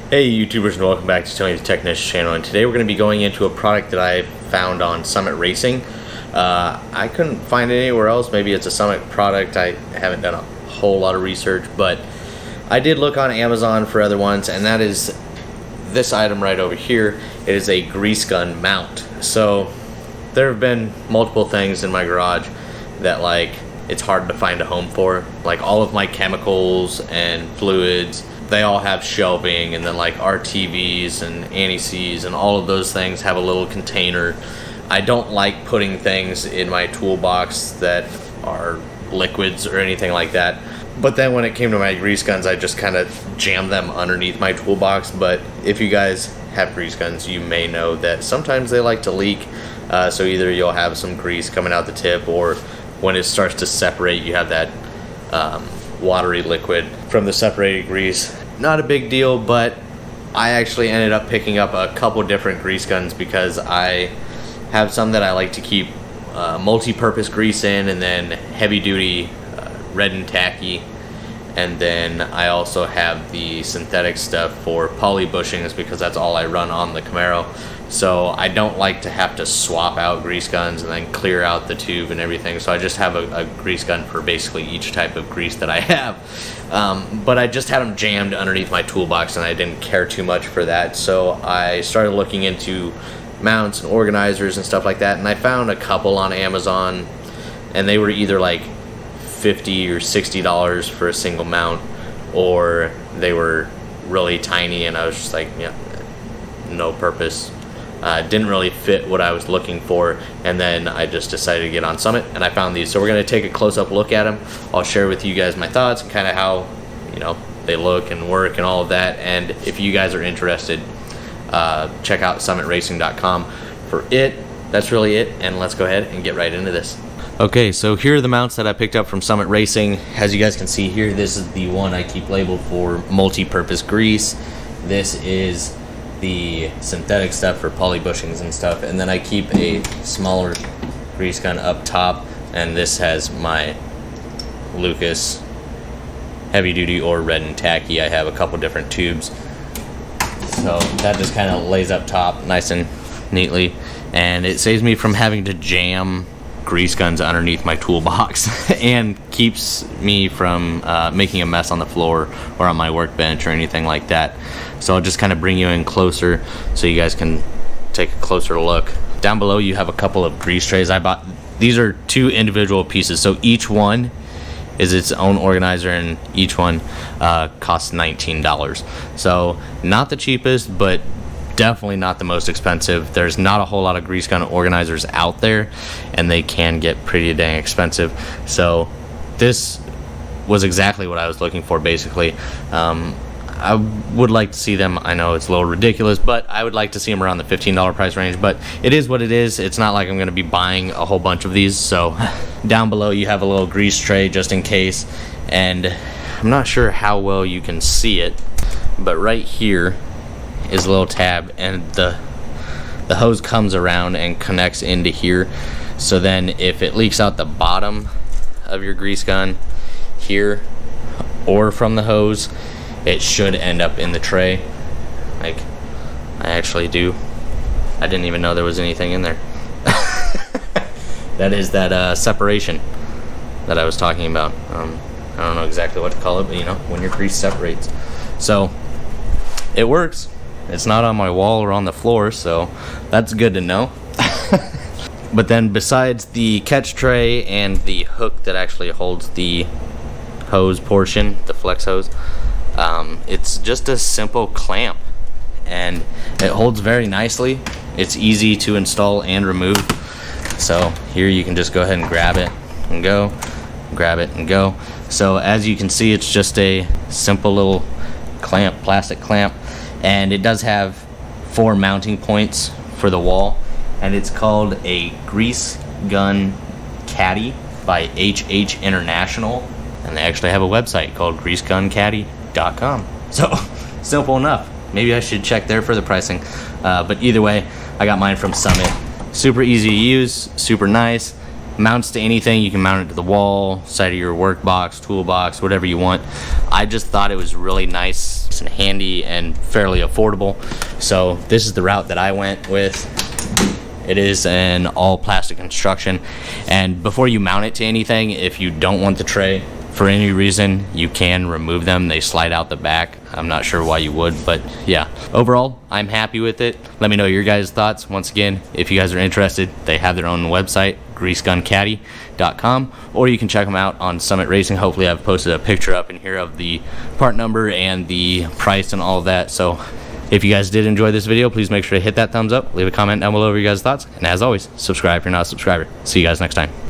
Hey YouTubers, and welcome back to Tony's Technician channel, and today we're going to be going into a product that I found on Summit Racing. I couldn't find it anywhere else. Maybe it's a Summit product. I haven't done a whole lot of research, but I did look on Amazon for other ones, and that is this item right over here. It is a grease gun mount. So there have been multiple things in my garage that it's hard to find a home for. Like all of my chemicals and fluids, they all have shelving, and then like RTVs and anti-seize and all of those things have a little container. I don't like putting things in my toolbox that are liquids or anything like that. But then when it came to my grease guns, I just kind of jammed them underneath my toolbox. But if you guys have grease guns, you may know that sometimes they like to leak. So either you'll have some grease coming out the tip, or when it starts to separate, you have that watery liquid from the separated grease. Not a big deal, but I actually ended up picking up a couple different grease guns because I have some that I like to keep multi-purpose grease in, and then heavy duty red and tacky, and then I also have the synthetic stuff for poly bushings because that's all I run on the Camaro. So I don't like to have to swap out grease guns and then clear out the tube and everything. So I just have a grease gun for basically each type of grease that I have. But I just had them jammed underneath my toolbox, and I didn't care too much for that. So I started looking into mounts and organizers and stuff like that, and I found a couple on Amazon, and they were either like $50 or $60 for a single mount, or they were really tiny, and I was just like, yeah, no purpose. Didn't really fit what I was looking for, and then I just decided to get on Summit, and I found these. So we're going to take a close-up look at them. I'll share with you guys my thoughts and kind of how they look and work and all of that. And if you guys are interested, check out summitracing.com for it. That's really it, and let's go ahead and get right into this. Okay, so here are the mounts that I picked up from Summit Racing. As you guys can see here, this is the one I keep labeled for multi-purpose grease. This is the synthetic stuff for poly bushings and stuff, and then I keep a smaller grease gun up top, and this has my Lucas heavy duty or red and tacky. I have a couple different tubes, so that just kind of lays up top nice and neatly, and it saves me from having to jam grease guns underneath my toolbox and keeps me from making a mess on the floor or on my workbench or anything like that. So I'll just kind of bring you in closer so you guys can take a closer look. Down below you have a couple of grease trays. I bought these are two individual pieces, so each one is its own organizer, and each one costs $19. So not the cheapest, but definitely not the most expensive. There's not a whole lot of grease gun organizers out there, and they can get pretty dang expensive. So this was exactly what I was looking for, basically. I would like to see them. I know it's a little ridiculous, but I would like to see them around the $15 price range, but it is what it is. It's not like I'm going to be buying a whole bunch of these. So down below you have a little grease tray just in case, and I'm not sure how well you can see it, but right here is a little tab, and the hose comes around and connects into here. So then if it leaks out the bottom of your grease gun here or from the hose, it should end up in the tray. Like I actually do. I didn't even know there was anything in there. That is that separation that I was talking about. I don't know exactly what to call it, but when your grease separates. So it works. It's not on my wall or on the floor, so that's good to know. But then besides the catch tray and the hook that actually holds the hose portion, the flex hose, it's just a simple clamp, and it holds very nicely. It's easy to install and remove. So here you can just go ahead and grab it and go, grab it and go. So as you can see, it's just a simple little clamp, plastic clamp. And it does have 4 mounting points for the wall, and it's called a Grease Gun Caddy by HH International, and they actually have a website called greaseguncaddy.com. So simple enough. Maybe I should check there for the pricing, but either way, I got mine from Summit. Super easy to use, super nice. Mounts to anything. You can mount it to the wall, side of your work box, toolbox, whatever you want. I just thought it was really nice nice and handy and fairly affordable. So this is the route that I went with. It is an all plastic construction, and before you mount it to anything, if you don't want the tray for any reason, you can remove them. They slide out the back. I'm not sure why you would, but yeah, overall I'm happy with it. Let me know your guys' thoughts. Once again, if you guys are interested, they have their own website, greaseguncaddy.com, or you can check them out on Summit Racing. Hopefully I've posted a picture up in here of the part number and the price and all of that. So if you guys did enjoy this video, please make sure to hit that thumbs up, leave a comment down below of your guys' thoughts, and as always, subscribe if you're not a subscriber. See you guys next time.